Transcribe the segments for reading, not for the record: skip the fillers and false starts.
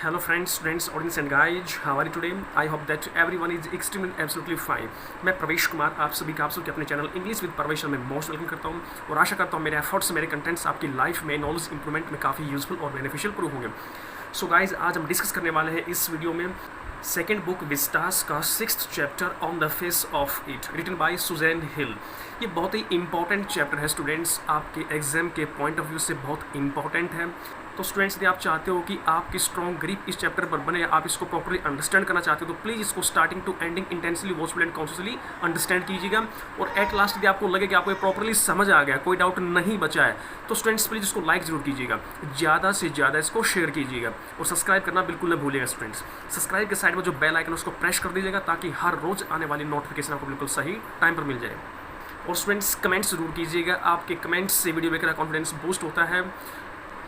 Hello friends, students, audience and guys, how are you today? I hope that everyone is extremely absolutely fine. मैं प्रवेश कुमार आप सभी का अपने चैनल इंग्लिश विद प्रवेश में मोस्ट वेलकम करता हूँ और आशा करता हूँ मेरे एफर्ट्स मेरे कंटेंट्स आपकी लाइफ में नॉलेज इंप्रूवमेंट में काफ़ी यूजफुल और बेनिफिशियल प्रूव होंगे। सो गाइज आज हम डिस्कस करने वाले हैं इस वीडियो में सेकेंड बुक विस्टास का 6th chapter on the face of it written by Susan Hill. ये बहुत ही इंपॉर्टेंट चैप्टर है स्टूडेंट्स, आपके एग्जाम के पॉइंट ऑफ व्यू से बहुत इंपॉर्टेंट है। तो स्टूडेंट्स यदि आप चाहते हो कि आपकी स्ट्रॉन्ग ग्रिप इस चैप्टर पर बने, आप इसको प्रॉपर्ली अंडरस्टैंड करना चाहते हो तो प्लीज़ इसको starting to ending intensely watchful and consciously understand कीजिएगा। और एट लास्ट यदि आपको लगे कि आपको ये प्रॉपर्ली समझ आ गया, कोई डाउट नहीं बचा है, तो स्टूडेंट्स प्लीज़ इसको लाइक जरूर कीजिएगा, ज़्यादा से ज़्यादा इसको शेयर कीजिएगा और सब्सक्राइब करना बिल्कुल न भूलिएगा स्टूडेंट्स। सब्सक्राइब के साइड में जो बेल आइकन उसको प्रेस कर दीजिएगा ताकि हर रोज़ आने वाली नोटिफिकेशन आपको बिल्कुल सही टाइम पर मिल जाए। और स्टूडेंट्स कमेंट्स जरूर कीजिएगा, आपके कमेंट्स से वीडियो देखकर कॉन्फिडेंस बूस्ट होता है।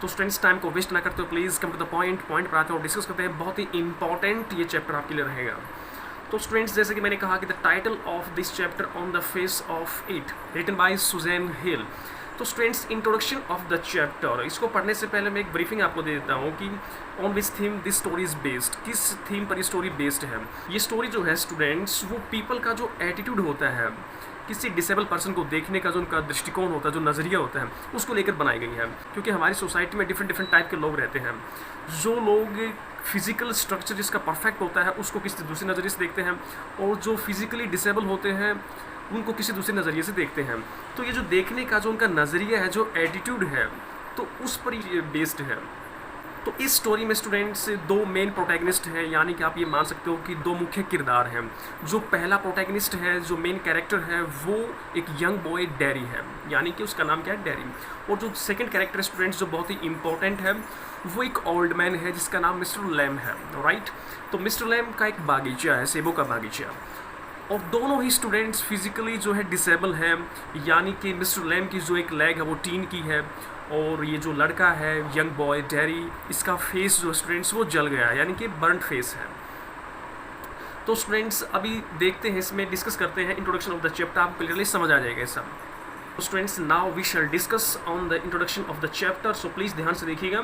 तो स्टूडेंट्स टाइम को वेस्ट ना करते हो, please come to the point पर आते हो और डिस्कस करते हैं। बहुत ही इंपॉर्टेंट ये चैप्टर आपके लिए रहेगा। तो स्टूडेंट्स जैसे कि मैंने कहा कि the title of this chapter on the face of it written by Susan Hill. तो students introduction of the chapter, इसको पढ़ने से पहले मैं एक ब्रीफिंग आपको दे देता हूँ कि on which theme this story is based, किस थीम पर ये स्टोरी बेस्ड है। ये स्टोरी जो है स्टूडेंट्स वो पीपल का जो एटीट्यूड होता है, किसी डिसेबल पर्सन को देखने का जो उनका दृष्टिकोण होता है, जो नज़रिया होता है, उसको लेकर बनाई गई है। क्योंकि हमारी सोसाइटी में डिफरेंट टाइप के लोग रहते हैं। जो लोग फिजिकल स्ट्रक्चर जिसका परफेक्ट होता है उसको किसी दूसरे नज़रिए से देखते हैं, और जो फिजिकली डिसेबल होते हैं उनको किसी दूसरे नज़रिए से देखते हैं। तो ये जो देखने का जो उनका नज़रिया है, जो एटीट्यूड है, तो उस पर ये बेस्ड है। तो इस स्टोरी में स्टूडेंट्स दो मेन प्रोटैगनिस्ट हैं, यानी कि आप ये मान सकते हो कि दो मुख्य किरदार हैं। जो पहला प्रोटैगनिस्ट है, जो मेन कैरेक्टर है, वो एक यंग बॉय डैरी है, यानी कि उसका नाम क्या है, डैरी। और जो सेकंड कैरेक्टर स्टूडेंट्स जो बहुत ही इंपॉर्टेंट है, वो एक ओल्ड मैन है जिसका नाम मिस्टर लैम है, राइट। तो मिस्टर लैम का एक बागीचा है, सेबों का बागीचा, और दोनों ही स्टूडेंट्स फिजिकली जो है डिसेबल हैं, यानी कि मिस्टर लैम की जो एक लेग है वो टीन की है, और ये जो लड़का है यंग बॉय डैरी, इसका फेस जो स्टूडेंट्स वो जल गया है, यानी कि बर्न्ड फेस है। तो स्टूडेंट्स अभी देखते हैं, इसमें डिस्कस करते हैं इंट्रोडक्शन ऑफ द चैप्टर, आपको क्लियरली समझ आ जाएगा सब। तो students now we shall discuss on the introduction of the chapter, so please ध्यान से देखिएगा।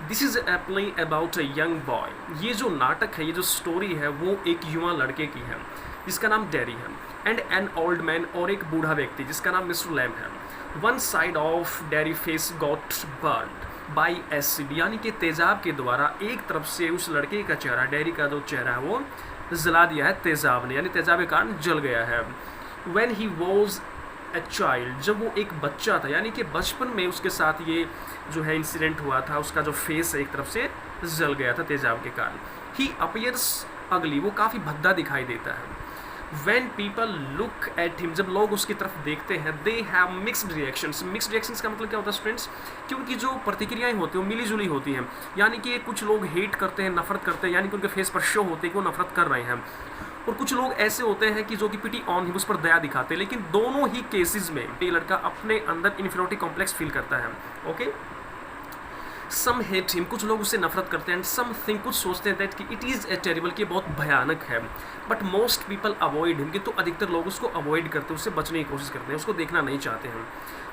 This is a play about a young boy. ये जो नाटक है, ये जो स्टोरी है, वो एक युवा लड़के की है जिसका नाम डैरी है, एंड एन ओल्ड मैन, और एक बूढ़ा व्यक्ति जिसका नाम मिस्टर लैम है। One side of dairy face got burned by acid, यानी कि तेजाब के द्वारा एक तरफ से उस लड़के का चेहरा, डैरी का जो चेहरा है वो जला दिया है तेजाब ने, यानी तेजाब के कारण जल गया है। When he was a child, जब वो एक बच्चा था, यानी कि बचपन में उसके साथ ये जो है इंसिडेंट हुआ था, उसका जो फेस एक तरफ से जल गया था तेजाब के कारण। ही अपीयर्स अगली, वो काफ़ी भद्दा दिखाई देता है। When people look at him, जब लोग उसकी तरफ देखते हैं, they have mixed reactions। mixed reactions का मतलब क्या होता है स्टूडेंट्स, कि उनकी जो प्रतिक्रियाएं होती हैं वो मिली जुली होती हैं। यानी कि कुछ लोग हेट करते हैं, नफरत करते हैं, यानी कि उनके फेस पर शो होते हैं कि वो नफरत कर रहे हैं, और कुछ लोग ऐसे होते हैं कि जो कि पिटी ऑन हिम, उस पर दया दिखाते हैं। लेकिन दोनों ही केसेस में ये लड़का अपने अंदर इन्फीरियरिटी कॉम्प्लेक्स फील करता है। ओके, सम हेट हिम, कुछ लोग उससे नफरत करते हैं, सम थिंक, कुछ सोचते हैं दैट कि इट इज़ ए टेरिबल, कि बहुत भयानक है, but most people avoid him, कि तो अधिकतर लोग उसको अवॉइड करते हैं, उससे बचने की कोशिश करते हैं, उसको देखना नहीं चाहते हैं।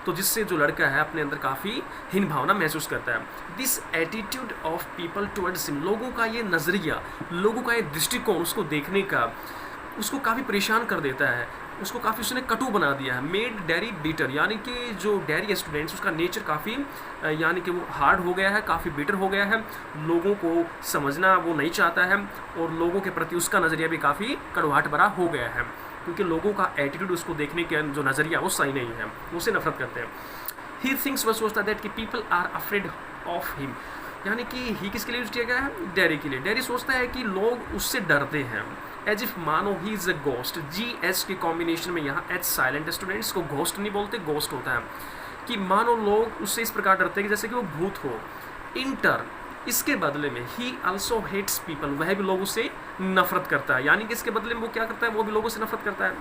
तो जिससे जो लड़का है अपने अंदर काफ़ी हीन भावना महसूस करता है। This attitude of people towards him, लोगों का ये नज़रिया, लोगों का ये दृष्टिकोण उसको देखने का, उसको काफ़ी परेशान कर देता है, उसको काफ़ी उसने कटु बना दिया है। मेड डैरी बीटर, यानी कि जो डैरी स्टूडेंट्स उसका नेचर काफ़ी यानी कि वो हार्ड हो गया है, काफ़ी बीटर हो गया है, लोगों को समझना वो नहीं चाहता है, और लोगों के प्रति उसका नज़रिया भी काफ़ी कड़वाहट भरा हो गया है, क्योंकि लोगों का एटीट्यूड उसको देखने के जो नज़रिया वो सही नहीं है, उससे नफरत करते हैं। ही थिंक्स, वह सोचता है दैट कि people are afraid of him, यानी कि ही किसके लिए यूज किया गया है, डैरी के लिए। डैरी सोचता है कि लोग उससे डरते हैं, एज इफ मानो he is a ghost. Ji H के कॉम्बिनेशन में यहाँ एच साइलेंट, स्टूडेंट्स को घोस्ट नहीं बोलते, घोस्ट होता है, कि मानो लोग उससे इस प्रकार डरते हैं कि जैसे कि वो भूत हो। इन टर्न, इसके बदले में ही ऑल्सो हेट्स पीपल, वह भी लोगों से नफरत करता है, यानी कि इसके बदले में वो क्या करता है, वो भी लोगों से नफरत करता है।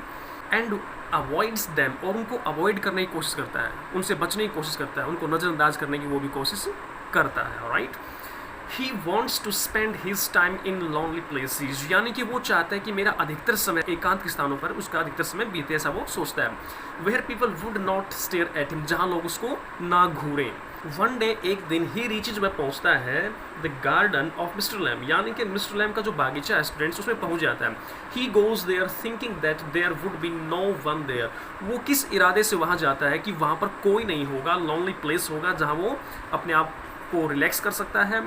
एंड अवॉइड्स दैम, और उनको अवॉइड करने की कोशिश करता है, उनसे बचने की कोशिश करता है, उनको नज़रअंदाज करने की वो भी कोशिश करता है, right. He wants to spend his time in lonely places, यानी कि वो चाहता है कि मेरा अधिकतर समय एकांत के स्थानों पर उसका अधिकतर समय बीते, ऐसा वो सोचता है। Where people would not stare at him, जहाँ लोग उसको ना घूरें, वन डे एक दिन ही रीचेज में पहुंचता है the garden of mister Lamb, यानी कि मिस्टर लैम का जो बागीचा है स्टूडेंट्स उसमें पहुंच जाता है। He goes there thinking that there would be no one there, वो किस इरादे से वहाँ जाता है कि वहाँ पर कोई नहीं होगा, लॉनली प्लेस होगा जहाँ वो अपने आप को रिलैक्स कर सकता है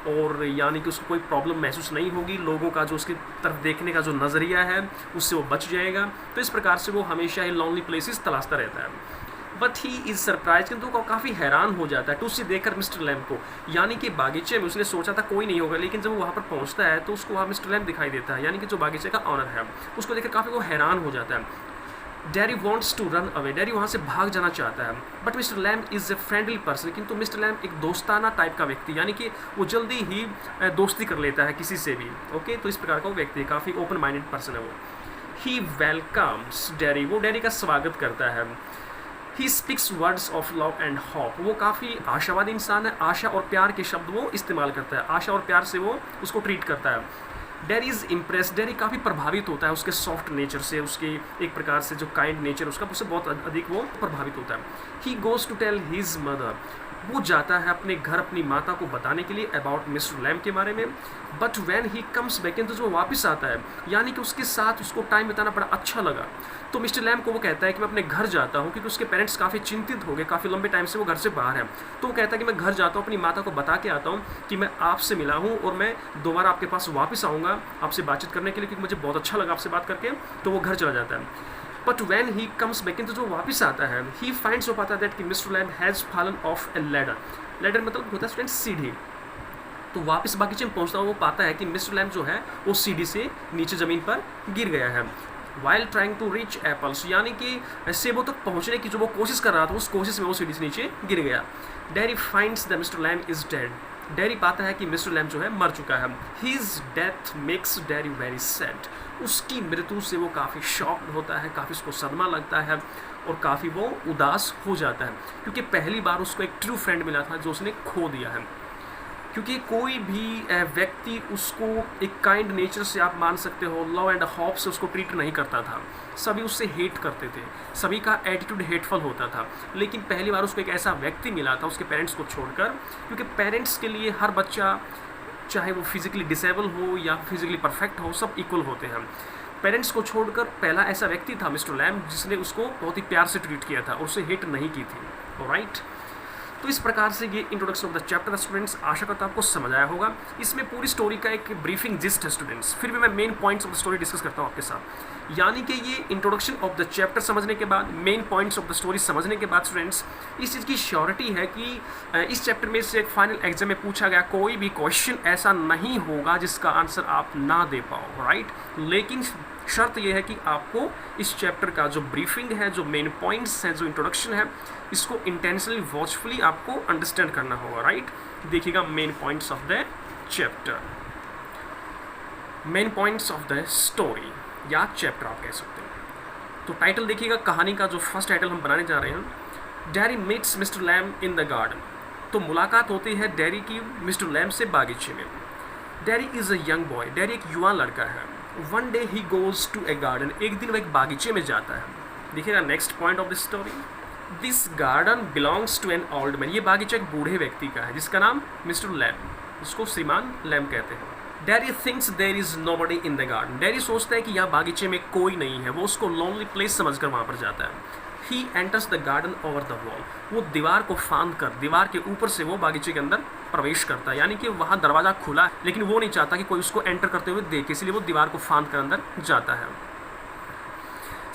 और यानी कि उसको कोई प्रॉब्लम महसूस नहीं होगी, लोगों का जो उसकी तरफ देखने का जो नज़रिया है उससे वो बच जाएगा। तो इस प्रकार से वो हमेशा ही लॉनली प्लेसेस तलाशता रहता है। बट ही इज़ सरप्राइज, किंतु वो काफ़ी हैरान हो जाता है टू सी देखकर मिस्टर लैम को, यानी कि बागीचे में उसने सोचा था कोई नहीं होगा, लेकिन जब वो वहाँ पर पहुँचता है तो उसको वहाँ मिस्टर लैम दिखाई देता है, यानी कि जो बागीचे का ऑनर है। उसको देखकर काफ़ी वो हैरान हो जाता है। Derry wants to run away, Derry वहाँ से भाग जाना चाहता है, but mister Lamb is a friendly person, किंतु मिस्टर लैम एक दोस्ताना टाइप का व्यक्ति, यानी कि वो जल्दी ही दोस्ती कर लेता है किसी से भी। ओके, तो इस प्रकार का वो व्यक्ति काफ़ी ओपन माइंडेड पर्सन है वो। ही वेलकम्स डैरी, वो डैरी का स्वागत करता है। He speaks words of love and hope, वो काफ़ी आशावादी इंसान है, आशा और प्यार के शब्द वो इस्तेमाल करता है, आशा और प्यार से वो उसको ट्रीट करता है। डैरी इज़ इम्प्रेस, डैरी काफ़ी प्रभावित होता है उसके सॉफ्ट नेचर से, उसके एक प्रकार से जो काइंड नेचर उसका, उससे बहुत अधिक वो प्रभावित होता है। He goes to tell his mother, वो जाता है अपने घर अपनी माता को बताने के लिए अबाउट मिस्टर लैम के बारे में। But when he comes back, तो जो वापस आता है, यानी कि उसके साथ उसको टाइम बिताना बड़ा अच्छा लगा, तो मिस्टर लैम को वो कहता है कि मैं अपने घर जाता हूँ, क्योंकि उसके पेरेंट्स काफ़ी चिंतित हो गए, काफ़ी लंबे टाइम से वो घर से बाहर है। तो वो कहता है कि मैं घर जाता हूँ, अपनी माता को बता के आता हूँ कि मैं आपसे मिला हूँ और मैं दोबारा आपके पास वापस आऊँगा आपसे बातचीत करने के लिए, क्योंकि मुझे बहुत अच्छा लगा आपसे बात करके। तो वो घर चला जाता है। But when he comes back, तो जो वापस आता है, ही फाइंड्स, वो पाता है दैट कि mister Lamb has fallen off a ladder, ladder मतलब होता है स्टूडेंट सीढ़ी। तो वापस बागीचे में पहुंचता हूँ, वो पाता है कि मिस्टर लैम जो है वो सीढ़ी से नीचे ज़मीन पर गिर गया है। While trying to reach apples, यानी कि सेबों तक पहुंचने की जो वो कोशिश कर रहा था, उस कोशिश में वो सीढ़ी से नीचे गिर गया। Derry finds the mister Lamb is dead, Derry पाता है कि मिस्टर लैम जो है मर चुका है। His death makes dairy very sad, उसकी मृत्यु से वो काफ़ी शॉक्ड होता है, काफ़ी उसको सदमा लगता है और काफ़ी वो उदास हो जाता है, क्योंकि पहली बार उसको एक ट्रू फ्रेंड मिला था जो उसने खो दिया है। क्योंकि कोई भी व्यक्ति उसको एक काइंड नेचर से आप मान सकते हो, लव एंड होप से उसको ट्रीट नहीं करता था, सभी उससे हेट करते थे, सभी का एटीट्यूड हेटफुल होता था। लेकिन पहली बार उसको एक ऐसा व्यक्ति मिला था उसके पेरेंट्स को छोड़कर, क्योंकि पेरेंट्स के लिए हर बच्चा, चाहे वो फिजिकली डिसेबल हो या फिजिकली परफेक्ट हो, सब इक्वल होते हैं। पेरेंट्स को छोड़कर पहला ऐसा व्यक्ति था मिस्टर लैम जिसने उसको बहुत ही प्यार से ट्रीट किया था और उसे हेट नहीं की थी। ऑलराइट, तो इस प्रकार से ये introduction of the chapter students, आशा करता हूँ आपको समझ आया होगा। इसमें पूरी स्टोरी का एक ब्रीफिंग जिस्ट है स्टूडेंट्स, फिर भी मैं main points of the story discuss करता हूँ आपके साथ। यानी कि ये इंट्रोडक्शन ऑफ द चैप्टर समझने के बाद, main points of the story समझने के बाद स्टूडेंट्स इस चीज़ की श्योरिटी है कि इस चैप्टर में से फाइनल एग्जाम में पूछा गया कोई भी क्वेश्चन ऐसा नहीं होगा जिसका आंसर आप ना दे पाओ, राइट। लेकिन शर्त यह है कि आपको इस चैप्टर का जो ब्रीफिंग है, जो मेन पॉइंट्स हैं, जो इंट्रोडक्शन है, इसको इंटेंशनली वॉचफुली आपको अंडरस्टैंड करना होगा, राइट। देखिएगा main points of the chapter, main points of the story या चैप्टर आप कह सकते हैं। तो टाइटल देखिएगा, कहानी का जो फर्स्ट टाइटल हम बनाने जा रहे हैं, Derry meets mister Lamb in the garden. तो मुलाकात होती है डैरी की मिस्टर लैम से बागीचे में। Derry is a young boy, Derry एक युवा लड़का है। One day he goes to a garden, एक दिन वह एक बागीचे में जाता है। देखिएगा next point of the story, this garden belongs to an old man, ये बागीचा एक बूढ़े व्यक्ति का है जिसका नाम मिस्टर लैम, जिसको श्रीमान लैम कहते हैं। Derry thinks there is nobody in the garden, Derry सोचता है कि यहाँ बागीचे में कोई नहीं है, वो उसको लोनली प्लेस समझकर वहाँ पर जाता है। He enters the garden over the wall, वो दीवार को फांद कर, दीवार के ऊपर से वो बागीचे के अंदर प्रवेश करता है, यानी कि वहाँ दरवाज़ा खुला है लेकिन वो नहीं चाहता कि कोई उसको एंटर करते हुए देखे, इसलिए वो दीवार को फांद कर अंदर जाता है।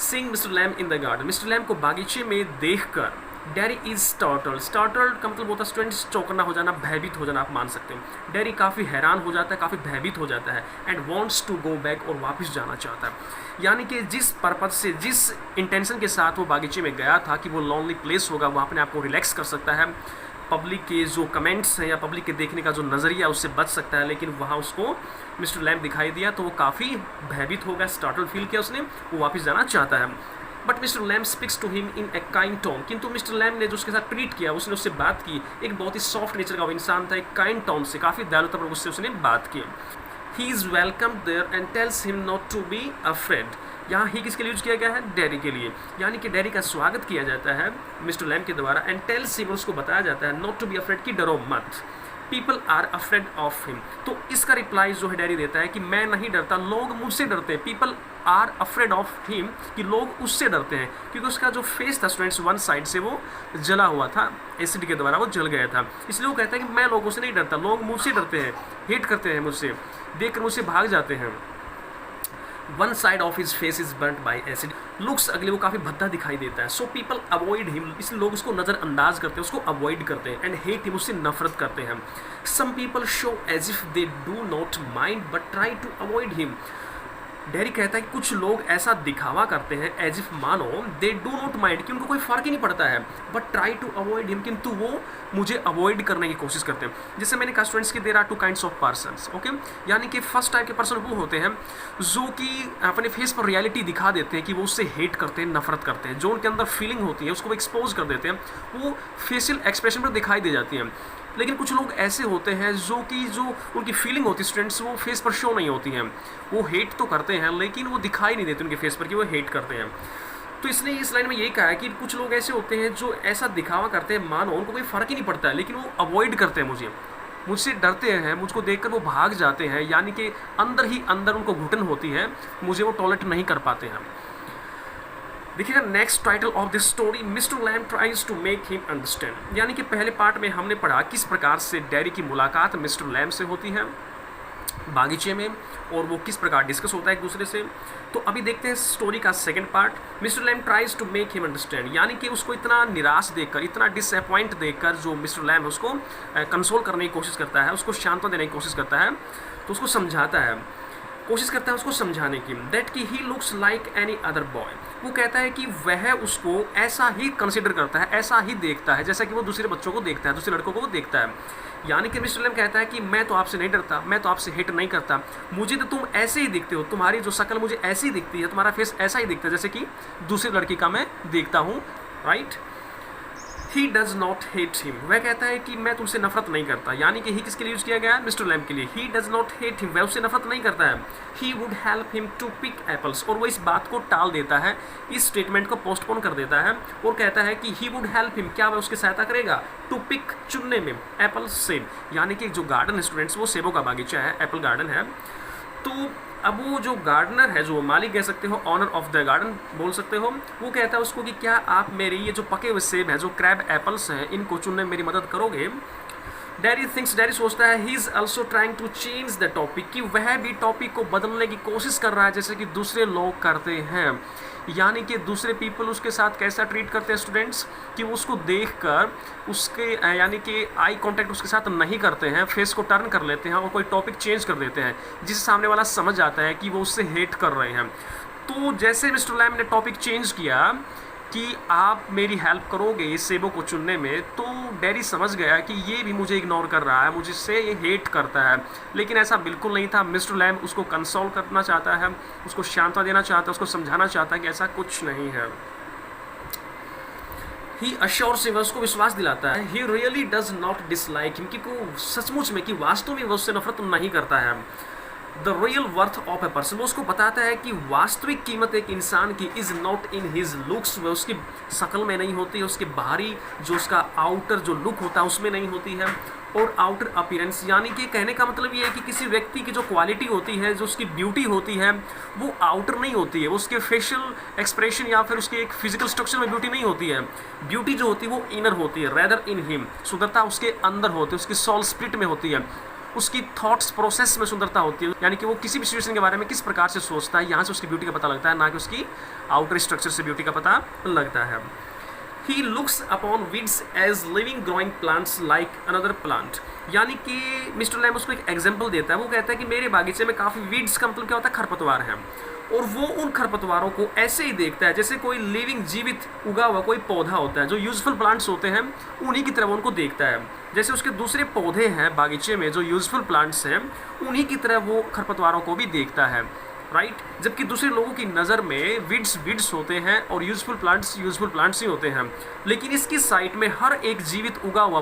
Seeing mister Lamb in the garden, mister Lamb को बागीचे में देखकर डैरी इज स्टार्टल्ड, स्टार्टल्ड का मतलब होता है स्टूडेंट्स चौंकना हो जाना, भयभीत हो जाना आप मान सकते हो। डैरी काफ़ी हैरान हो जाता है, काफ़ी भयभीत हो जाता है and wants to go back, और वापस जाना चाहता है। यानी कि जिस पर्पज से, जिस इंटेंशन के साथ वो बागीचे में गया था कि वो लोनली प्लेस होगा, वो अपने आप को रिलैक्स कर सकता है, पब्लिक के जो कमेंट्स हैं या पब्लिक के देखने का जो नज़रिया उससे बच सकता है, लेकिन वहाँ उसको मिस्टर लैम दिखाई दिया तो वो काफ़ी भयभीत हो गया, स्टार्टल फील किया उसने, वो वापस जाना चाहता है। But mister Lamb speaks to him in a kind tone, किंतु मिस्टर लैम ने जो उसके साथ ट्रीट किया, उसने उससे बात की, एक बहुत ही सॉफ्ट नेचर का वो इंसान था, एक काइंड टोन से, काफ़ी दयालुता पर उससे उसने बात की। He is welcome there and tells him not to be afraid, यहाँ ही किसके लिए यूज किया गया है? डैरी के लिए, यानी कि डैरी का स्वागत किया जाता है मिस्टर लैम के द्वारा। एंड टेल्स हिम, उसको बताया जाता है नॉट टू बी अफ्रेड, कि डरो मत, people are afraid of him. तो इसका रिप्लाई जो है डैरी देता है कि मैं नहीं डरता, लोग मुझसे डरते हैं। People are afraid of him, कि लोग उससे डरते हैं, क्योंकि उसका जो फेस था स्टूडेंट्स वन साइड से वो जला हुआ था, एसिड के द्वारा वो जल गया था। इसलिए वो कहता है कि मैं लोगों से नहीं डरता, लोग मुझसे डरते हैं, हेट करते हैं मुझसे, देखकर मुझसे भाग जाते हैं। One side of his face is burnt by acid, looks अगले वो काफ़ी भद्दा दिखाई देता है। सो पीपल अवॉइड हिम, इसलिए लोग उसको नज़रअंदाज करते हैं, उसको अवॉइड करते हैं। एंड हेट हिम, उससे नफरत करते हैं। Some people show as if they do not mind but try to avoid him. Derry कहता है कि कुछ लोग ऐसा दिखावा करते हैं एज इफ मानो दे डू नॉट माइंड, कि उनको कोई फ़र्क ही नहीं पड़ता है, but try to avoid him, किंतु वो मुझे अवॉइड करने की कोशिश करते हैं। जैसे मैंने कहा स्टूडेंट्स कि there are two kinds of persons, okay, यानी कि फर्स्ट टाइप के पर्सन वो होते हैं जो कि अपने फेस पर रियलिटी दिखा देते हैं कि वो उससे हेट करते हैं, नफरत करते हैं। जो उनके अंदर फीलिंग होती है उसको वो एक्सपोज कर देते हैं, वो फेशियल एक्सप्रेशन पर दिखाई दे जाती हैं। लेकिन कुछ लोग ऐसे होते हैं जो उनकी फीलिंग होती है स्टूडेंट्स, वो फेस पर शो नहीं होती हैं। वो हेट तो करते हैं लेकिन वो दिखाई नहीं देते उनके फेस पर कि वो हेट करते हैं। तो इसने इस लाइन में यही कहा है कि कुछ लोग ऐसे होते हैं जो ऐसा दिखावा करते हैं मानो उनको कोई फ़र्क ही नहीं पड़ता है, लेकिन वो अवॉइड करते हैं मुझसे डरते हैं, मुझको देखकर वो भाग जाते हैं, यानी कि अंदर ही अंदर उनको घुटन होती है, मुझे वो टॉलरेट नहीं कर पाते हैं। देखिएगा next title of this story, mister Lamb tries to make him understand, यानी कि पहले पार्ट में हमने पढ़ा किस प्रकार से डैरी की मुलाकात मिस्टर लैम से होती है बागीचे में, और वो किस प्रकार डिस्कस होता है एक दूसरे से। तो अभी देखते हैं स्टोरी का second part, mister Lamb tries to make him understand, यानी कि उसको इतना निराश देखकर, इतना डिसअपॉइंट देखकर जो मिस्टर लैम उसको कंसोल करने की कोशिश करता है, उसको शांति देने की कोशिश करता है, तो उसको समझाता है, कोशिश करता है उसको समझाने की, दैट कि he looks like any other boy. वो कहता है कि वह उसको ऐसा ही कंसिडर करता है, ऐसा ही देखता है जैसा कि वो दूसरे बच्चों को देखता है, दूसरे लड़कों को वो देखता है। यानी कि मिस्टर लैम कहता है कि मैं तो आपसे नहीं डरता, मैं तो आपसे हेट नहीं करता, मुझे तो तुम ऐसे ही दिखते हो, तुम्हारी जो शक्ल मुझे ऐसी ही दिखती है, तुम्हारा फेस ऐसा ही दिखता है जैसे कि दूसरी लड़की का मैं देखता हूँ, right. He does not hate him, वह कहता है कि मैं तुमसे नफरत नहीं करता, यानी कि ही किसके लिए यूज किया गया है? मिस्टर लैम के लिए। He does not hate him, वह उससे नफरत नहीं करता है। He would help him to pick apples, और वो इस बात को टाल देता है, इस स्टेटमेंट को पोस्टपोन कर देता है और कहता है कि ही वुड हेल्प हिम, क्या वह उसकी सहायता करेगा? टू पिक, चुनने में, एप्पल्स, सेब, यानी कि जो गार्डन है स्टूडेंट्स वो सेबों का बागीचा है, एप्पल गार्डन है। तो अब वो जो गार्डनर है, जो मालिक कह सकते हो, ऑनर ऑफ द गार्डन बोल सकते हो, वो कहता है उसको कि क्या आप मेरी ये जो पके हुए सेब हैं, जो क्रैब एप्पल्स हैं, इनको चुनने में मेरी मदद करोगे? डैरी सोचता है he is also trying to change the topic, कि वह भी टॉपिक को बदलने की कोशिश कर रहा है जैसे कि दूसरे लोग करते हैं। यानी कि दूसरे पीपल उसके साथ कैसा ट्रीट करते हैं स्टूडेंट्स, कि वो उसको देखकर उसके यानी कि आई कांटेक्ट उसके साथ नहीं करते हैं, फेस को टर्न कर लेते हैं और कोई टॉपिक चेंज कर देते हैं, जिससे सामने वाला समझ आता है कि वो उससे हेट कर रहे हैं। तो जैसे मिस्टर लैम ने टॉपिक चेंज किया कि आप मेरी हेल्प करोगे इस सेबों को चुनने में, तो डैरी समझ गया कि ये भी मुझे इग्नोर कर रहा है, मुझसे ये हेट करता है। लेकिन ऐसा बिल्कुल नहीं था। मिस्टर लैम उसको कंसोल करना चाहता है, उसको शांति देना चाहता है, उसको समझाना चाहता है कि ऐसा कुछ नहीं है। ही अश्योर्स हिम, उसको विश्वास दिलाता है, he really does not dislike him, क्योंकि सचमुच में कि वास्तव में वो उससे नफरत नहीं करता है। The real worth of a person, वो उसको बताता है कि वास्तविक कीमत एक इंसान की is not in his looks, वह उसकी शक्ल में नहीं होती है, उसके बाहरी जो उसका आउटर जो लुक होता है उसमें नहीं होती है, और आउटर अपीयरेंस, यानी कि कहने का मतलब ये है कि किसी व्यक्ति की जो क्वालिटी होती है, जो उसकी ब्यूटी होती है, वो आउटर नहीं होती है, वो उसके फेशियल एक्सप्रेशन या फिर उसके एक फिजिकल स्ट्रक्चर में ब्यूटी नहीं होती है। ब्यूटी जो होती है वो इनर होती है, रेदर इन हिम, सुंदरता उसके अंदर होती है, उसकी सोल स्पिरिट में होती है, उसकी थॉट्स प्रोसेस में सुंदरता होती है, यानी कि वो किसी भी सिचुएशन के बारे में किस प्रकार से सोचता है, यहाँ से उसकी ब्यूटी का पता लगता है, ना कि उसकी आउटर स्ट्रक्चर से ब्यूटी का पता लगता है। He looks upon weeds as living growing plants like another plant, यानी कि मिस्टर लैम उसको एक एग्जाम्पल देता है। वो कहता है कि मेरे बागीचे में काफ़ी वीड्स का मतलब क्या होता है? खरपतवार है, और वो उन खरपतवारों को ऐसे ही देखता है जैसे कोई लिविंग जीवित उगा हुआ कोई पौधा होता है, जो यूजफुल प्लांट्स होते हैं उन्हीं की तरह वो उनको देखता है। जैसे उसके दूसरे पौधे हैं बागीचे में जो यूजफुल प्लांट्स हैं, उन्हीं की तरह वो खरपतवारों को भी देखता है, राइट। जबकि दूसरे लोगों की नज़र में वीड्स होते हैं और यूजफुल प्लांट्स ही होते हैं, लेकिन इसकी साइट में हर एक जीवित उगा हुआ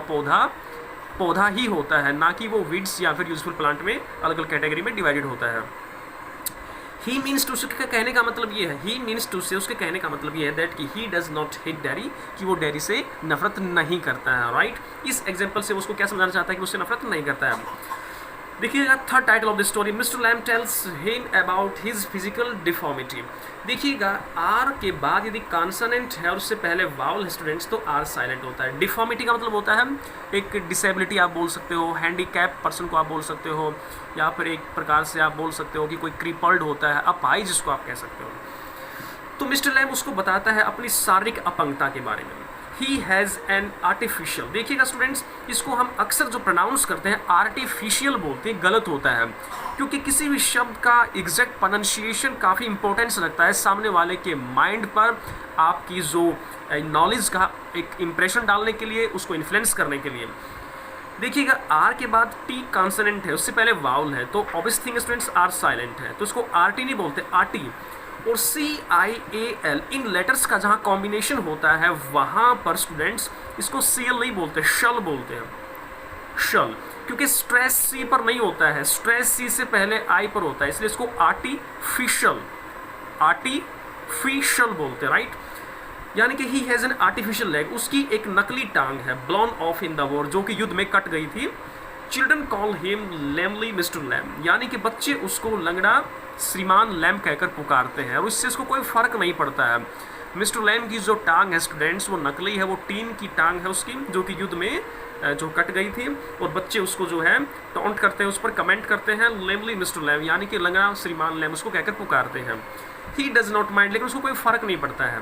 पौधा ही होता है, ना कि वो वीड्स या फिर यूजफुल प्लांट में अलग अलग कैटेगरी में डिवाइडेड होता है। ही मीन्स टू, उसके कहने का मतलब ये है, ही मीन्स टू से उसके कहने का मतलब ये है दैट कि ही डज नॉट हेट डैडी, कि वो डैडी से नफरत नहीं करता है, राइट। इस एग्जाम्पल से उसको क्या समझाना चाहता है कि उससे नफरत नहीं करता है। देखिएगा third title of the story, mister Lamb tells him about his physical deformity. देखिएगा आर के बाद यदि कॉन्सोनेंट है और उससे पहले वावल है स्टूडेंट्स, तो आर साइलेंट होता है। डिफॉर्मिटी का मतलब होता है एक डिसेबिलिटी आप बोल सकते हो, हैंडीकैप पर्सन को आप बोल सकते हो, या फिर एक प्रकार से आप बोल सकते हो कि कोई क्रिपल्ड होता है, अपाहिज जिसको आप कह सकते हो। तो मिस्टर लैम उसको बताता है अपनी शारीरिक अपंगता के बारे में। ही हैज़ एन आर्टिफिशियल, देखिएगा स्टूडेंट्स इसको हम अक्सर जो प्रोनाउंस करते हैं आर्टिफिशियल बोलते हैं, गलत होता है, क्योंकि किसी भी शब्द का एग्जैक्ट प्रोनाउंसिएशन काफ़ी इंपॉर्टेंस रखता है सामने वाले के माइंड पर, आपकी जो नॉलेज का एक इम्प्रेशन डालने के लिए, उसको इन्फ्लुएंस करने के लिए। देखिएगा आर के बाद टी कॉन्सोनेंट है, उससे पहले वाउल है, तो obvious thing students R silent है, तो इसको आर टी नहीं बोलते, आर टी। और CIAL इन लेटर्स का जहाँ कॉम्बिनेशन होता है वहाँ पर स्टूडेंट्स इसको CL नहीं बोलते, शल बोलते हैं, शल, क्योंकि स्ट्रेस सी पर नहीं होता है, स्ट्रेस सी से पहले आई पर होता है, इसलिए इसको आर्टिफिशियल, आर्टिफिशियल बोलते हैं, राइट। यानी कि he has an artificial leg, उसकी एक नकली टांग है, blown off in the war, जो कि युद्ध में कट गई थी। Children call him lamely mister Lamb, यानी कि बच्चे उसको लंगड़ा श्रीमान लैम कहकर पुकारते हैं और इससे उसको कोई फ़र्क नहीं पड़ता है। मिस्टर लैम की जो टांग है स्टूडेंट्स वो नकली है, वो टीन की टांग है उसकी, जो कि युद्ध में जो कट गई थी, और बच्चे उसको जो है टॉन्ट करते हैं, उस पर कमेंट करते हैं, लेमली मिस्टर लैम, यानी कि लंगड़ा श्रीमान लैम उसको कहकर पुकारते हैं। ही डज नॉट माइंड, लेकिन उसको कोई फ़र्क नहीं पड़ता है।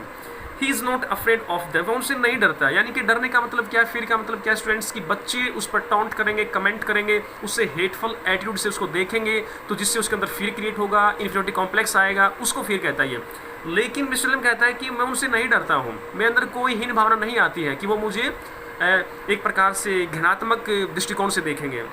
He is not afraid of them, वो उनसे नहीं डरता, यानी कि डरने का मतलब क्या है, फिर का मतलब क्या है स्टूडेंट्स, की बच्चे उस पर टॉन्ट करेंगे, कमेंट करेंगे, उससे हेटफुल एटीट्यूड से उसको देखेंगे, तो जिससे उसके अंदर फियर क्रिएट होगा, इन्फीरियरिटी कॉम्प्लेक्स आएगा, उसको फिर कहता है ये। लेकिन मिस्टर लैम कहता है कि मैं उनसे नहीं डरता हूँ, मेरे अंदर कोई हीन भावना नहीं आती है कि वो मुझे एक प्रकार से घृणात्मक दृष्टिकोण से देखेंगे।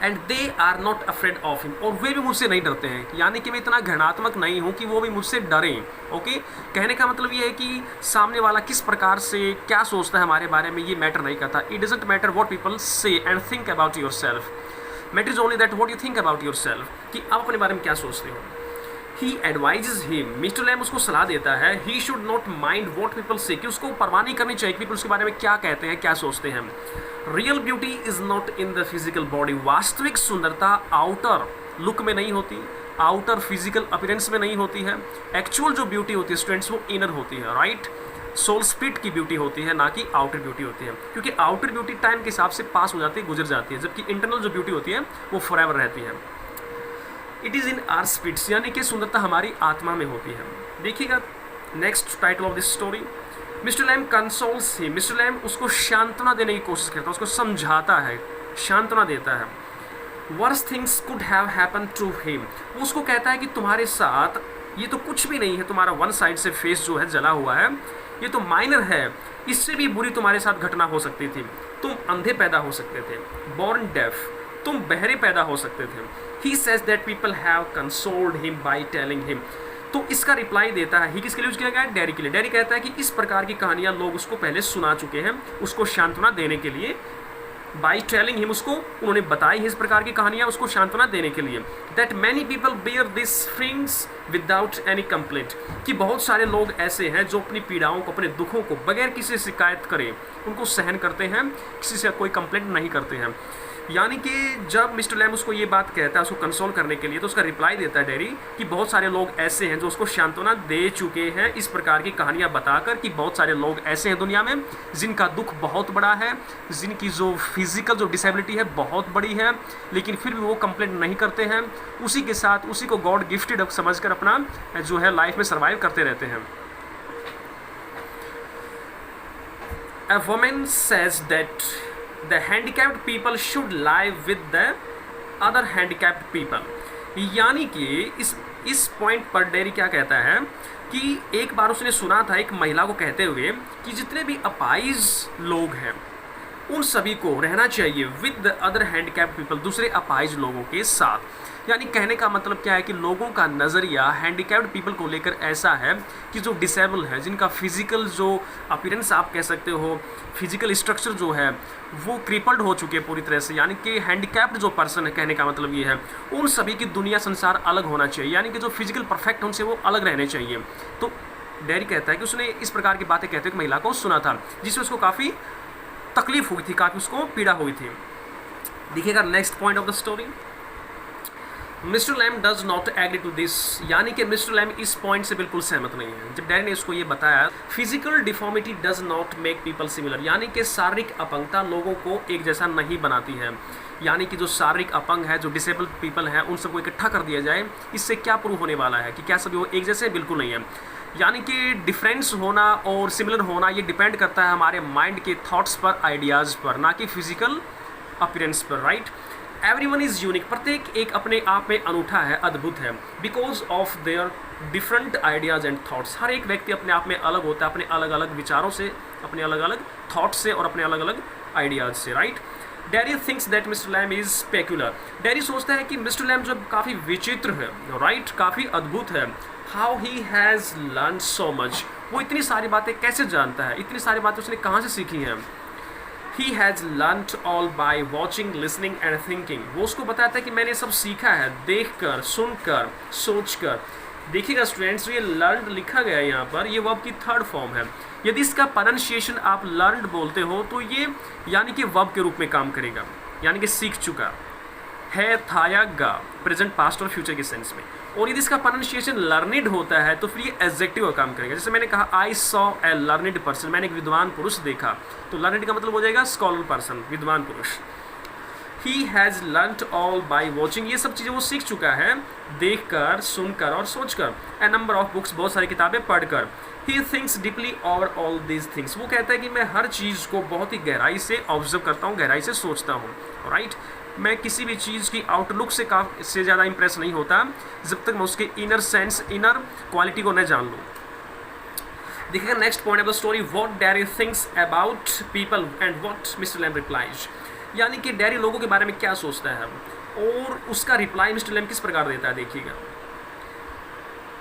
And they are not afraid of him, और वे भी मुझसे नहीं डरते हैं, यानी कि मैं इतना घृणात्मक नहीं हूँ कि वो भी मुझसे डरें। ओके, कहने का मतलब ये है कि सामने वाला किस प्रकार से क्या सोचता है हमारे बारे में, ये मैटर नहीं करता। It doesn't matter what people say and think about yourself, matter is only that what you think about yourself, कि आप अपने बारे में क्या सोचते हो। He advises him, mister lamb उसको सलाह देता है, he should not mind what people say, कि उसको परवाह नहीं करनी चाहिए कि पीपल उसके बारे में क्या कहते हैं, क्या सोचते हैं। Real beauty is not in the physical body, वास्तविक सुंदरता आउटर लुक में नहीं होती, आउटर फिजिकल अपीयरेंस में नहीं होती है। एक्चुअल जो ब्यूटी होती है स्टूडेंट्स वो इनर होती है, राइट। सोल स्पिरिट की ब्यूटी होती है, ना कि आउटर ब्यूटी होती है, क्योंकि आउटर ब्यूटी टाइम के हिसाब से पास हो जाती है, गुजर जाती है, जबकि इंटरनल जो ब्यूटी होती है वो फॉरएवर रहती है। It is in our spirits, यानी कि सुंदरता हमारी आत्मा में होती है। देखिएगा next title of this story, mister Lamb consoles him, mister lamb उसको सांत्वना देने की कोशिश करता है, उसको समझाता है, सांत्वना देता है। Worse things could have happen to him, वो उसको कहता है कि तुम्हारे साथ ये तो कुछ भी नहीं है, तुम्हारा वन साइड से फेस जो है जला हुआ है, ये तो माइनर है, इससे भी बुरी तुम्हारे साथ घटना हो सकती थी, तुम अंधे पैदा हो सकते थे, बॉर्न डेफ, तुम बहरे पैदा हो सकते थे। He says that people have consoled him by telling him, तो इसका रिप्लाई देता है, ही किसके लिए यूज किया गया है, डैडी के लिए। डैडी कहता है कि इस प्रकार की कहानियां लोग उसको पहले सुना चुके हैं, उसको सांत्वना देने के लिए, बाई टेलिंग हिम, उसको उन्होंने बताई है इस प्रकार की कहानियां उसको सांत्वना देने के लिए। That many people bear this things without any complaint, कि बहुत सारे लोग ऐसे हैं जो अपनी पीड़ाओं को, अपने दुखों को बगैर किसी शिकायत करे उनको सहन करते हैं, किसी से कोई कंप्लेंट नहीं करते हैं। यानी कि जब मिस्टर लैम उसको ये बात कहता है उसको कंसोल करने के लिए, तो उसका रिप्लाई देता है डैडी कि बहुत सारे लोग ऐसे हैं जो उसको सांत्वना दे चुके हैं इस प्रकार की कहानियां बताकर, कि बहुत सारे लोग ऐसे हैं दुनिया में जिनका दुख बहुत बड़ा है, जिनकी जो फिजिकल जो डिसेबिलिटी है बहुत बड़ी है, लेकिन फिर भी वो कंप्लेंट नहीं करते हैं, उसी के साथ उसी को गॉड गिफ्टेड समझकर अपना जो है लाइफ में सर्वाइव करते रहते हैं। A woman says that the handicapped people should live with the other handicapped people, यानी कि इस पॉइंट पर डेरी क्या कहता है कि एक बार उसने सुना था एक महिला को कहते हुए कि जितने भी अपाहिज लोग हैं उन सभी को रहना चाहिए with the other handicapped people, दूसरे अपाहिज लोगों के साथ। यानी कहने का मतलब क्या है कि लोगों का नज़रिया हैंडीकैप्ड पीपल को लेकर ऐसा है कि जो डिसेबल है, जिनका फिजिकल जो अपीयरेंस आप कह सकते हो, फिजिकल स्ट्रक्चर जो है वो क्रिपल्ड हो चुके हैं पूरी तरह से, यानी कि हैंडीकैप्ड जो पर्सन है, कहने का मतलब ये है उन सभी की दुनिया संसार अलग होना चाहिए, यानी कि जो फिजिकल परफेक्ट उनसे वो अलग रहने चाहिए। तो डेरी कहता है कि उसने इस प्रकार की बातें कहते हुए महिला को सुना था, जिससे उसको काफ़ी तकलीफ हुई थी, काफ़ी उसको पीड़ा हुई थी। देखिएगा next point of the story, mister Lamb does not agree to this, यानी कि मिस्टर लैम इस पॉइंट से बिल्कुल सहमत नहीं है। जब डैडी ने इसको ये बताया, physical deformity does not make people similar, यानी कि शारीरिक अपंगता लोगों को एक जैसा नहीं बनाती है, यानी कि जो शारीरिक अपंग है, जो डिसेबल पीपल है, उन सबको इकट्ठा कर दिया जाए, इससे क्या प्रूव होने वाला है कि क्या सभी वो एक जैसे? बिल्कुल नहीं है। यानी कि डिफरेंस होना और सिमिलर होना ये डिपेंड करता है हमारे माइंड के थॉट्स पर, आइडियाज़ पर, ना कि फिजिकल अपीयरेंस पर, राइट। एवरीवन इज़ यूनिक, प्रत्येक एक अपने आप में अनूठा है, अद्भुत है, because of their different ideas and thoughts. हर एक व्यक्ति अपने आप में अलग होता है, अपने अलग अलग विचारों से, अपने अलग अलग थॉट्स से और अपने अलग अलग आइडियाज़ से, right. Derry thinks that mister Lamb is peculiar, Derry सोचता है कि मिस्टर लैम जो काफ़ी विचित्र है, राइट, काफ़ी अद्भुत है। How he has learn so much, वो इतनी सारी बातें कैसे जानता है, इतनी सारी बातें उसने कहाँ से सीखी हैं। He has learnt all by watching, listening and thinking, वो उसको बताता है कि मैंने सब सीखा है देखकर, सुनकर, सोचकर। देखिएगा स्टूडेंट्स, ये लर्नड लिखा गया है यहाँ पर, ये वर्ब की थर्ड फॉर्म है। यदि इसका प्रोनाउंसिएशन आप लर्नड बोलते हो तो ये यानी कि वर्ब के रूप में काम करेगा, यानी कि सीख चुका है, था या गा, प्रेजेंट, पास्ट और फ्यूचर के सेंस में। और यदि इसका प्रोनाउंसिएशन लर्निड होता है तो फिर ये एडजेक्टिव का काम करेगा। जैसे मैंने कहा I saw a learned person, मैंने एक विद्वान पुरुष देखा, तो लर्निड का मतलब हो जाएगा स्कॉलर पर्सन, विद्वान पुरुष। He has learned all by watching, ये सब चीज़ें वो सीख चुका है देखकर, सुनकर और सोचकर। ए नंबर ऑफ बुक्स, बहुत सारी किताबें पढ़कर। He thinks deeply over all these things, वो कहता है कि मैं हर चीज़ को बहुत ही गहराई से ऑब्जर्व करता हूँ, गहराई से सोचता हूँ, राइट। मैं किसी भी चीज़ की आउटलुक से ज़्यादा इंप्रेस नहीं होता जब तक मैं उसके इनर सेंस, इनर क्वालिटी को न जान लूँ। देखिएगा next point of the story, what Derry thinks about people and what mister Lamb replies, यानी कि डैरी लोगों के बारे में क्या सोचता है और उसका रिप्लाई मिस्टर लैम किस प्रकार देता है। देखिएगा,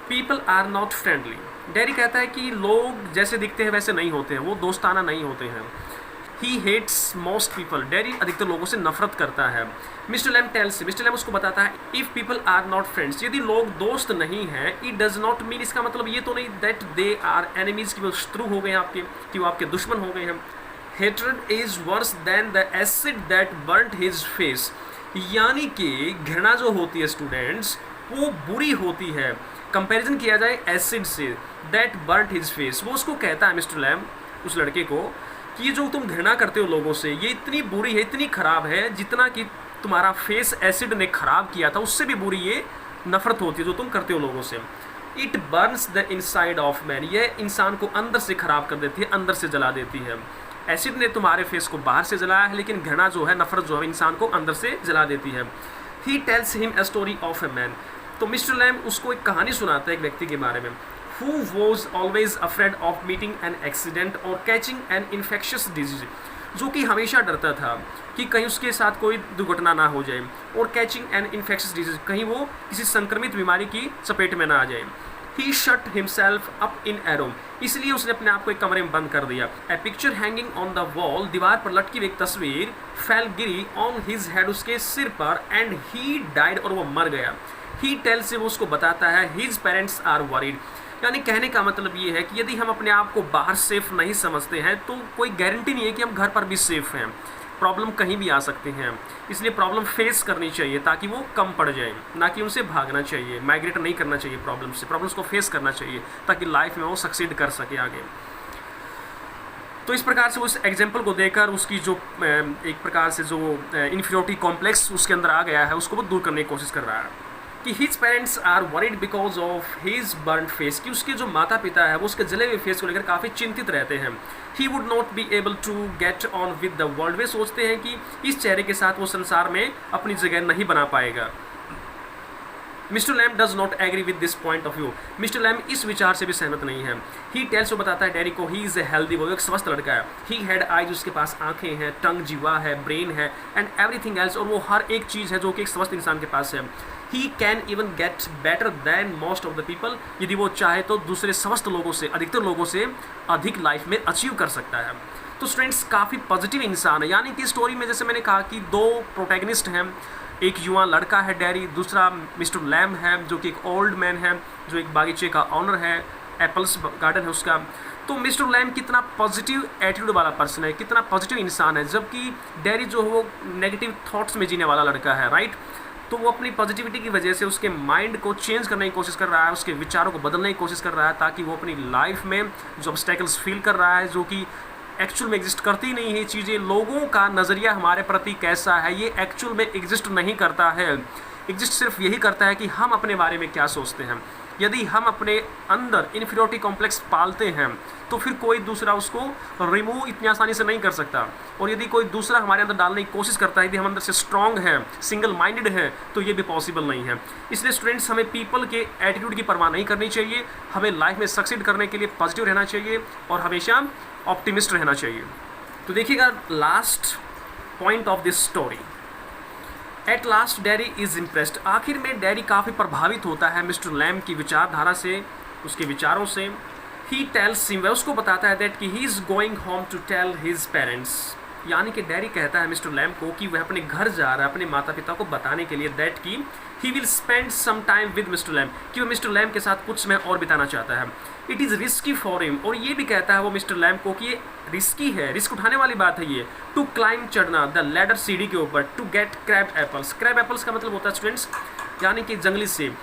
people are not friendly, Derry कहता है कि लोग जैसे दिखते हैं वैसे नहीं होते हैं, वो दोस्ताना नहीं होते हैं। He hates most people, Derry अधिकतर लोगों से नफरत करता है। Mister Lamb tells, mister lamb उसको बताता है, if people are not friends, यदि लोग दोस्त नहीं हैं, इट डज नॉट मीन, इसका मतलब ये तो नहीं दैट दे आर एनिमीज, कि वो शत्रु हो गए हैं आपके, कि वो आपके दुश्मन हो गए हैं। Hatred is worse than the acid that burnt his face, यानी कि घृणा जो होती है स्टूडेंट्स वो बुरी होती है, कंपैरिजन किया जाए एसिड से, दैट बर्न्ट हिज फेस। वो उसको कहता है मिस्टर लैम उस लड़के को कि ये जो तुम घृणा करते हो लोगों से, ये इतनी बुरी है, इतनी ख़राब है, जितना कि तुम्हारा फेस एसिड ने ख़राब किया था उससे भी बुरी ये नफरत होती है जो तुम करते हो लोगों से। It Burns the inside of man, यह इंसान को अंदर से ख़राब कर देती है, अंदर से जला देती है। एसिड ने तुम्हारे फेस को बाहर से जलाया है, लेकिन घृणा जो है, नफरत जो है, इंसान को अंदर से जला देती है। He tells him a story of a man, तो मिस्टर लैम उसको एक कहानी सुनाता है एक व्यक्ति के बारे में। Who was always afraid of meeting an accident or catching an infectious disease, जो कि हमेशा डरता था कि कहीं उसके साथ कोई दुर्घटना ना हो जाए, और कैचिंग एन इन्फेक्शियस डिजीज, कहीं वो किसी संक्रमित बीमारी की चपेट में ना आ जाए। He shut himself up in a room, इसलिए उसने अपने आप को एक कमरे में बंद कर दिया। A picture hanging on the wall, दीवार पर लटकी हुई एक तस्वीर, फेल, गिरी ऑन हिज हेड, उसके सिर पर, एंड ही डाइड, और वो मर गया। ही टेल्स से वो उसको बताता है, हिज पेरेंट्स आर वरीड, यानी कहने का मतलब ये है कि यदि हम अपने आप को बाहर सेफ नहीं समझते हैं तो कोई गारंटी नहीं है कि हम घर पर भी सेफ हैं, प्रॉब्लम कहीं भी आ सकते हैं, इसलिए प्रॉब्लम फेस करनी चाहिए ताकि वो कम पड़ जाए, ना कि उनसे भागना चाहिए, माइग्रेट नहीं करना चाहिए प्रॉब्लम से, प्रॉब्लम्स को फेस करना चाहिए ताकि लाइफ में वो सक्सीड कर सके आगे। तो इस प्रकार से उस एग्जाम्पल को देकर उसकी जो एक प्रकार से जो इन्फीरियरिटी कॉम्प्लेक्स उसके अंदर आ गया है उसको वो दूर करने की कोशिश कर रहा है कि his parents are worried because of his burn face, कि उसके जो माता पिता है वो उसके जले हुए फेस को लेकर काफ़ी चिंतित रहते हैं। He would not be able to get on with the world, वे सोचते हैं कि इस चेहरे के साथ वो संसार में अपनी जगह नहीं बना पाएगा। Mister Lamb does not agree with this point of view. Mister Lamb इस विचार से भी सहमत नहीं है। ही टेल्स, वो बताता है डैडी को, ही इज़ ए हेल्दी, वो एक स्वस्थ लड़का है। ही हैड आइज, उसके पास आंखें हैं, टंग जीवा है, ब्रेन है, एंड एवरीथिंग एल्स, और वो हर एक चीज़ है जो कि एक स्वस्थ इंसान के पास है। He can even get better than most of the people, यदि वो चाहे तो दूसरे स्वस्थ लोगों से, अधिकतर लोगों से अधिक लाइफ में अचीव कर सकता है। तो स्टूडेंट्स काफ़ी पॉजिटिव इंसान है। यानी कि स्टोरी में जैसे मैंने कहा कि दो प्रोटैगनिस्ट हैं, एक युवा लड़का है डैरी, दूसरा मिस्टर लैम है जो कि एक ओल्ड मैन है, जो एक बागीचे का ऑनर है, एप्पल्स गार्डन है उसका। तो मिस्टर लैम कितना पॉजिटिव एटीट्यूड वाला पर्सन है, कितना पॉजिटिव इंसान है, जबकि डैरी जो है वो नेगेटिव थॉट्स में जीने वाला लड़का है, राइट। तो वो अपनी पॉजिटिविटी की वजह से उसके माइंड को चेंज करने की कोशिश कर रहा है, उसके विचारों को बदलने की कोशिश कर रहा है, ताकि वो अपनी लाइफ में जो ऑब्स्टेकल्स फील कर रहा है, जो कि एक्चुअल में एग्जिस्ट करती नहीं है चीज़ें, लोगों का नज़रिया हमारे प्रति कैसा है, ये एक्चुअल में एग्जिस्ट नहीं करता है। एग्जिस्ट सिर्फ यही करता है कि हम अपने बारे में क्या सोचते हैं। यदि हम अपने अंदर इन्फीरियरिटी कॉम्प्लेक्स पालते हैं तो फिर कोई दूसरा उसको रिमूव इतनी आसानी से नहीं कर सकता। और यदि कोई दूसरा हमारे अंदर डालने की कोशिश करता है, यदि हम अंदर से स्ट्रांग हैं, सिंगल माइंडेड हैं, तो ये भी पॉसिबल नहीं है। इसलिए स्टूडेंट्स, हमें पीपल के एटीट्यूड की परवाह नहीं करनी चाहिए। हमें लाइफ में सक्सीड करने के लिए पॉजिटिव रहना चाहिए और हमेशा ऑप्टिमिस्ट रहना चाहिए। तो देखिएगा last point of this story. At last dairy is impressed, आखिर में डैरी काफ़ी प्रभावित होता है मिस्टर लैम की विचारधारा से, उसके विचारों से। ही टेल्स हिम, वह उसको बताता है दैट कि he is going home to tell his parents, यानी कि डैरी कहता है मिस्टर लैम को कि वह अपने घर जा रहा है अपने माता पिता को बताने के लिए, दैट कि he will spend some time with mister Lamb, कि वो मिस्टर लैम के साथ कुछ समय और बिताना चाहता है। It is risky for him, और ये भी कहता है वो मिस्टर लैम को कि ये रिस्की है, रिस्क उठाने वाली बात है ये, टू क्लाइंब, चढ़ना, द लैडर, सीढ़ी के ऊपर, to get crab apples. Crab apples का मतलब होता है स्टूडेंट्स यानी कि जंगली सेब,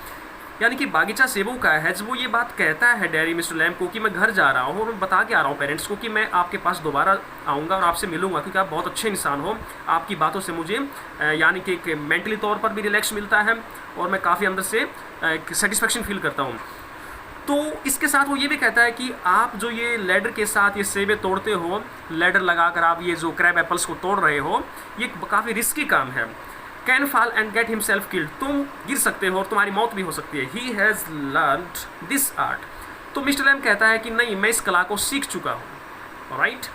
यानी कि बागीचा सेबों का है। वो ये बात कहता है डैरी मिस्टर लैम को कि मैं घर जा रहा हूँ और मैं बता के आ रहा हूँ पेरेंट्स को कि मैं आपके पास दोबारा आऊँगा और आपसे मिलूंगा, क्योंकि आप बहुत अच्छे इंसान हो। आपकी बातों से मुझे यानी कि एक मेंटली तौर पर भी रिलैक्स मिलता है और मैं काफ़ी अंदर से सेटिस्फेक्शन फील करता हूँ। तो इसके साथ वो ये भी कहता है कि आप जो ये लैडर के साथ ये सेबें तोड़ते हो, लैडर लगाकर आप ये जो क्रैब एप्पल्स को तोड़ रहे हो, ये काफ़ी रिस्की काम है। Can fall and get himself killed, तुम गिर सकते हो और तुम्हारी मौत भी हो सकती है। He has learned this art, तो मिस्टर लैम कहता है कि नहीं, मैं इस कला को सीख चुका हूँ, right.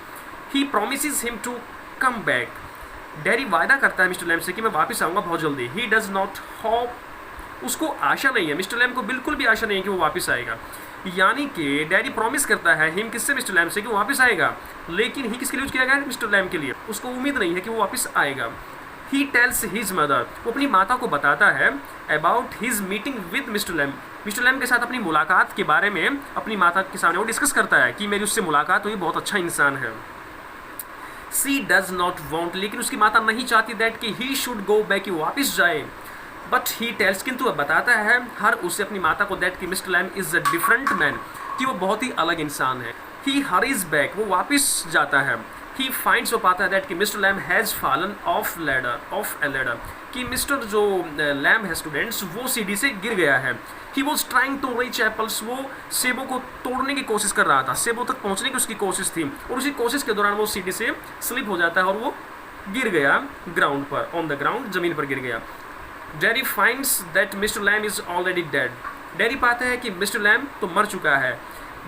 He promises him to come back, Derry वायदा करता है मिस्टर लैम से कि मैं वापस आऊँगा बहुत जल्दी। ही डज नॉट होप, उसको आशा नहीं है, मिस्टर लैम को बिल्कुल भी आशा नहीं है कि वो वापस आएगा। यानी कि डैडी प्रॉमिस करता है हिम, किससे, मिस्टर लैम से, कि वो वापस आएगा, लेकिन ही किसके लिए यूज किया गया है, मिस्टर लैम के लिए। उसको उम्मीद नहीं है कि वो वापस आएगा। ही टेल्स हिज मदर, वो अपनी माता को बताता है about his meeting with mister Lamb, mister Lamb के साथ अपनी मुलाकात के बारे में अपनी माता के सामने वो डिस्कस करता है कि मेरी उससे मुलाकात हुई, बहुत अच्छा इंसान है। सी डज नॉट वॉन्ट, लेकिन उसकी माता नहीं चाहती दैट कि ही शुड गो बैक, कि वापस जाए। बट ही टेल्स, किंतु वह बताता है हर उसे अपनी माता को दैट कि mister Lamb is a different man, कि वो बहुत ही अलग इंसान है। ही हरीज बैक, वो वापस जाता है। ही फाइंड्स, वो पाता है दैट कि mister Lamb has fallen off a ladder, कि मिस्टर जो लैम है स्टूडेंट्स वो सीढ़ी से गिर गया है। He was trying to reach apples, वो सेबों को तोड़ने की कोशिश कर रहा था, सेबों तक पहुंचने की उसकी कोशिश थी, और उसी कोशिश के दौरान वो सीढ़ी से स्लिप हो जाता है और वो गिर गया ग्राउंड पर, ऑन द ग्राउंड, ज़मीन पर गिर गया। Derry finds that mister Lamb is already dead, Derry पाता है कि मिस्टर लैम तो मर चुका है।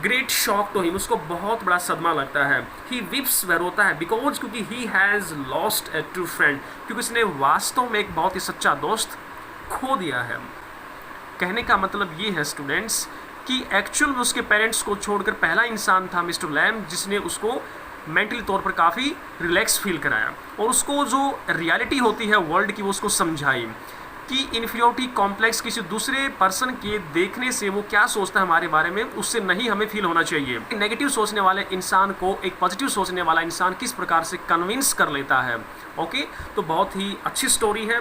ग्रेट शॉक टू हिम, उसको बहुत बड़ा सदमा लगता है। ही विप्स, वह रोता है, बिकॉज, क्योंकि he has lost A true friend, क्योंकि उसने वास्तव में एक बहुत ही सच्चा दोस्त खो दिया है। कहने का मतलब ये है स्टूडेंट्स कि एक्चुअल में उसके पेरेंट्स को छोड़कर पहला इंसान था मिस्टर लैम, जिसने उसको मेंटली तौर पर काफ़ी रिलैक्स फील कराया और उसको जो रियलिटी होती है वर्ल्ड की वो उसको समझाई कि इन्फीरियरिटी कॉम्प्लेक्स किसी दूसरे पर्सन के देखने से वो क्या सोचता है हमारे बारे में, उससे नहीं हमें फील होना चाहिए। नेगेटिव सोचने वाले इंसान को एक पॉजिटिव सोचने वाला इंसान किस प्रकार से कन्विंस कर लेता है। ओके, तो बहुत ही अच्छी स्टोरी है।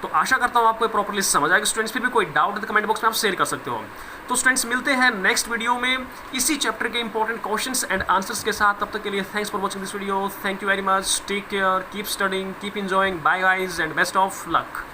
तो आशा करता हूँ आपको प्रॉपर्ली समझ आएगा स्टूडेंट्स। फिर भी कोई डाउट है तो कमेंट बॉक्स में आप शेयर कर सकते हो। तो स्टूडेंट्स मिलते हैं नेक्स्ट वीडियो में इसी चैप्टर के इंपॉर्टेंट क्वेश्चंस एंड आंसर्स के साथ। तब तक के लिए thanks for watching this video. Thank you very much. Take care, keep studying, keep enjoying. Bye guys and best of luck.